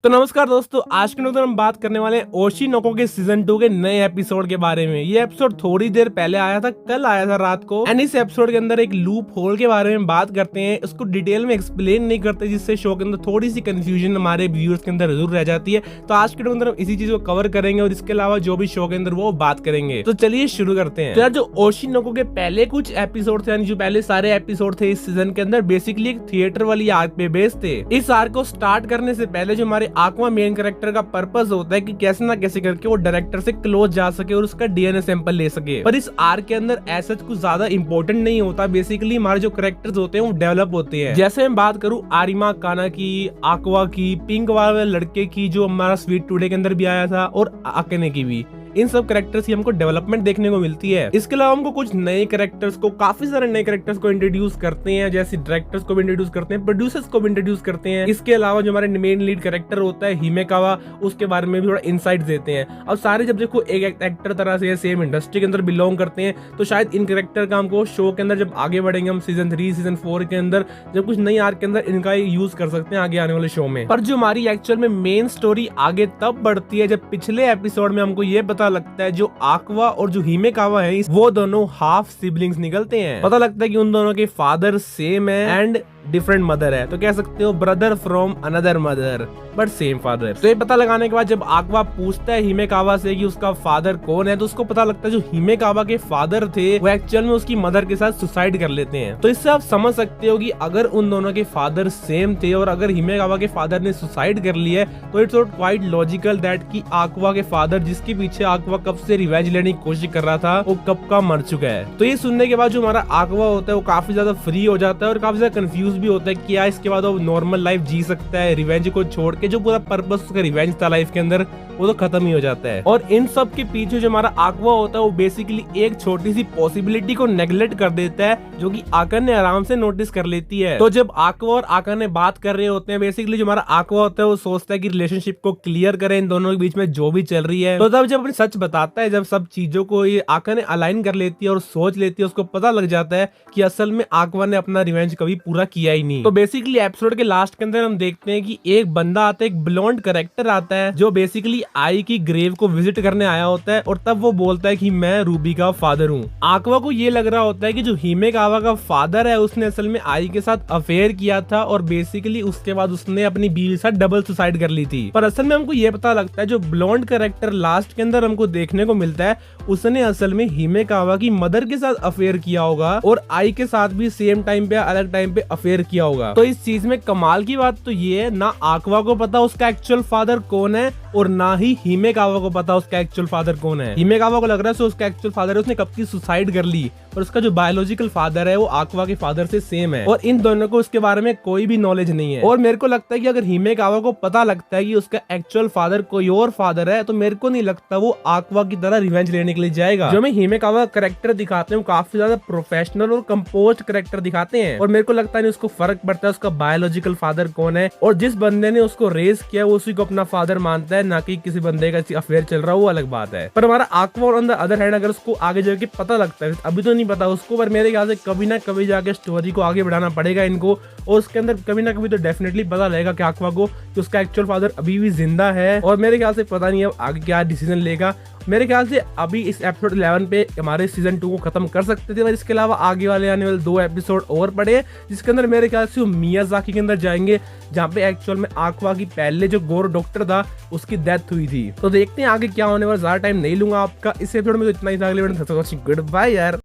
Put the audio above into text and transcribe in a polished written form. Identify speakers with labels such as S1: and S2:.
S1: तो नमस्कार दोस्तों, आज के नोट हम बात करने वाले हैं ओशिनोको के सीजन 2 के नए एपिसोड के बारे में। ये एपिसोड थोड़ी देर पहले आया था, कल आया था रात को। एंड इस एपिसोड के अंदर एक लूप होल के बारे में बात करते हैं, उसको डिटेल में एक्सप्लेन नहीं करते, जिससे शो के अंदर थोड़ी सी कंफ्यूजन हमारे व्यूअर्स के अंदर जरूर रह जाती है। तो आज के अंदर हम इसी चीज को कवर करेंगे और इसके अलावा जो भी शो के अंदर वो बात करेंगे। तो चलिए शुरू करते हैं। तो यार, जो ओशिनोको के पहले कुछ एपिसोड थे, यानी जो पहले सारे एपिसोड थे इस सीजन के अंदर, बेसिकली एक थिएटर वाली आर्क पे बेस्ड थे। इस आर्क को स्टार्ट करने से पहले जो हमारे आक्वा मेन कैरेक्टर का पर्पस होता है कि कैसे ना कैसे करके वो डायरेक्टर से क्लोज जा सके और उसका डीएनए सैंपल ले सके। पर इस आर्क के अंदर ऐसा कुछ ज्यादा इंपॉर्टेंट नहीं होता। बेसिकली हमारे जो कैरेक्टर्स होते हैं वो डेवलप होते हैं। जैसे मैं बात करूं आरिमा काना की, आक्वा की, पिंक वाले लड़के की जो हमारा स्वीट टुडे के अंदर भी आया था, और आकेने की भी, इन सब कैरेक्टर्स की हमको डेवलपमेंट देखने को मिलती है। इसके अलावा हमको कुछ नए कैरेक्टर्स को, काफी सारे नए कैरेक्टर्स को इंट्रोड्यूस करते हैं, जैसे डायरेक्टर्स को भी इंट्रोड्यूस करते हैं, प्रोड्यूसर्स को भी इंट्रोड्यूस करते हैं। इसके अलावा जो हमारे मेन लीड कैरेक्टर होता है हिमेकावा, उसके बारे में भी थोड़ा इंसाइट देते हैं। अब सारे जब देखो एक एक्टर तरह से सेम इंडस्ट्री के अंदर बिलोंग करते हैं, तो शायद इन कैरेक्टर का हमको शो के अंदर जब आगे बढ़ेंगे हम सीजन 3 सीजन 4 के अंदर, जब कुछ नई आर्क के अंदर इनका यूज कर सकते हैं आगे आने वाले शो में। पर जो हमारी एक्चुअल में मेन स्टोरी आगे तब बढ़ती है जब पिछले एपिसोड में हमको ये पता लगता है जो आक्वा और जो हिमेकावा है वो दोनों हाफ सिबलिंग्स निकलते हैं। पता लगता है कि उन दोनों के फादर सेम है एंड डिफरेंट मदर है, तो कह सकते हो brother from another mother but same father. तो ये पता लगाने के बाद जब आक्वा पूछता है हिमेकावा से कि उसका फादर कौन है, तो उसको पता लगता है जो हिमेकावा के फादर थे वो एक्चुअल में उसकी मदर के साथ सुसाइड कर लेते हैं। तो इससे आप समझ सकते हो कि अगर उन दोनों के फादर सेम थे और अगर हिमेकावा के फादर ने सुसाइड कर लिया है, तो it's not quite logical that कि आक्वा के फादर, जिसके पीछे आक्वा कब से रिवेंज लेने की कोशिश कर रहा था, वो कब का मर चुका है। तो ये सुनने के बाद जो हमारा आक्वा होता है वो काफी ज्यादा फ्री हो जाता है और काफी ज्यादा कंफ्यूज भी होता है कि क्या इसके बाद वो नॉर्मल लाइफ जी सकता है, रिवेंज को छोड़ के। जो पूरा पर्पस उसका रिवेंज था लाइफ के अंदर, वो तो खत्म ही हो जाता है। और इन सब के पीछे जो हमारा आक्वा होता है वो बेसिकली एक छोटी सी पॉसिबिलिटी को नेग्लेक्ट कर देता है, जो कि आकाने आराम से नोटिस कर लेती है। तो जब आक्वा और आकाने बात कर रहे होते हैं, बेसिकली जो हमारा आक्वा होता है वो सोचता है कि रिलेशनशिप को क्लियर करें इन दोनों के बीच में जो भी चल रही है। तो तब जब अपनी सच बताता है, जब सब चीजों को ये आकाने अलाइन कर लेती है और सोच लेती है, उसको पता लग जाता है कि असल में आक्वा ने अपना रिवेंज कभी पूरा किया ही नहीं। तो बेसिकली एपिसोड के लास्ट के अंदर हम देखते हैं कि एक बंदा आता है, एक ब्लॉन्ड कैरेक्टर आता है, जो बेसिकली आई की ग्रेव को विजिट करने आया होता है, और तब वो बोलता है कि मैं रूबी का फादर हूँ। आक्वा को ये लग रहा होता है कि जो हिमेकावा का फादर है उसने असल में आई के साथ अफेयर किया था और बेसिकली उसके बाद उसने अपनी बीवी के साथ डबल सुसाइड कर ली थी। पर असल में हमको ये पता लगता है जो ब्लॉन्ड कैरेक्टर लास्ट के अंदर हमको देखने को मिलता है, उसने असल में हिमेकावा की मदर के साथ अफेयर किया होगा और आई के साथ भी सेम टाइम पे अलग टाइम पे अफेयर किया होगा। तो इस चीज में कमाल की बात तो ये है, ना आक्वा को पता उसका एक्चुअल फादर कौन है और ना ही हिमेकावा को पता उसका एक्चुअल फादर कौन है। हिमेकावा को लग रहा है उसका एक्चुअल फादर है, उसने कब की सुसाइड कर ली, पर उसका जो बायोलॉजिकल फादर है वो आक्वा के फादर से सेम है और इन दोनों को उसके बारे में कोई भी नॉलेज नहीं है। और मेरे को लगता है कि अगर हिमेकावा को पता लगता है कि उसका एक्चुअल फादर कोई और फादर है, तो मेरे को नहीं लगता वो आक्वा की तरह रिवेंज लेने के लिए जाएगा। जो हमें हिमेकावा का कैरेक्टर दिखाते हैं वो काफी ज्यादा प्रोफेशनल और कंपोज्ड कैरेक्टर दिखाते हैं, और मेरे को लगता है उसको फर्क पड़ता है उसका बायोलॉजिकल फादर कौन है, और जिस बंदे ने उसको रेज किया वो उसी को अपना फादर मानता है, ना कि किसी बंदे का अफेयर चल रहा है, वो अलग बात है। पर हमारा आक्वा ऑन द अदर हैंड, अगर उसको आगे जाके पता लगता है, अभी तो नहीं पता उसको, पर मेरे ख्याल से कभी ना कभी जाके स्टोरी को आगे बढ़ाना पड़ेगा इनको, और उसके अंदर कभी ना कभी तो डेफिनेटली पता लगेगा कि आक्वा को कि उसका एक्चुअल फादर अभी भी जिंदा है। और मेरे ख्याल से पता नहीं है आगे क्या डिसीजन लेगा। मेरे ख्याल से अभी इस एपिसोड 11 पे हमारे सीजन 2 को खत्म कर सकते थे, पर इसके अलावा आगे वाले आने वाले 2 एपिसोड और पड़े, जिसके अंदर मेरे ख्याल से वो मियाजाकी के अंदर जाएंगे, जहाँ पे एक्चुअल में आक्वा की पहले जो गोर डॉक्टर था उसकी डेथ हुई थी। तो देखते हैं आगे क्या होने वाला। ज्यादा टाइम नहीं लूंगा आपका इस एपिसोड में, तो इतना ही था। गुड बाय यार।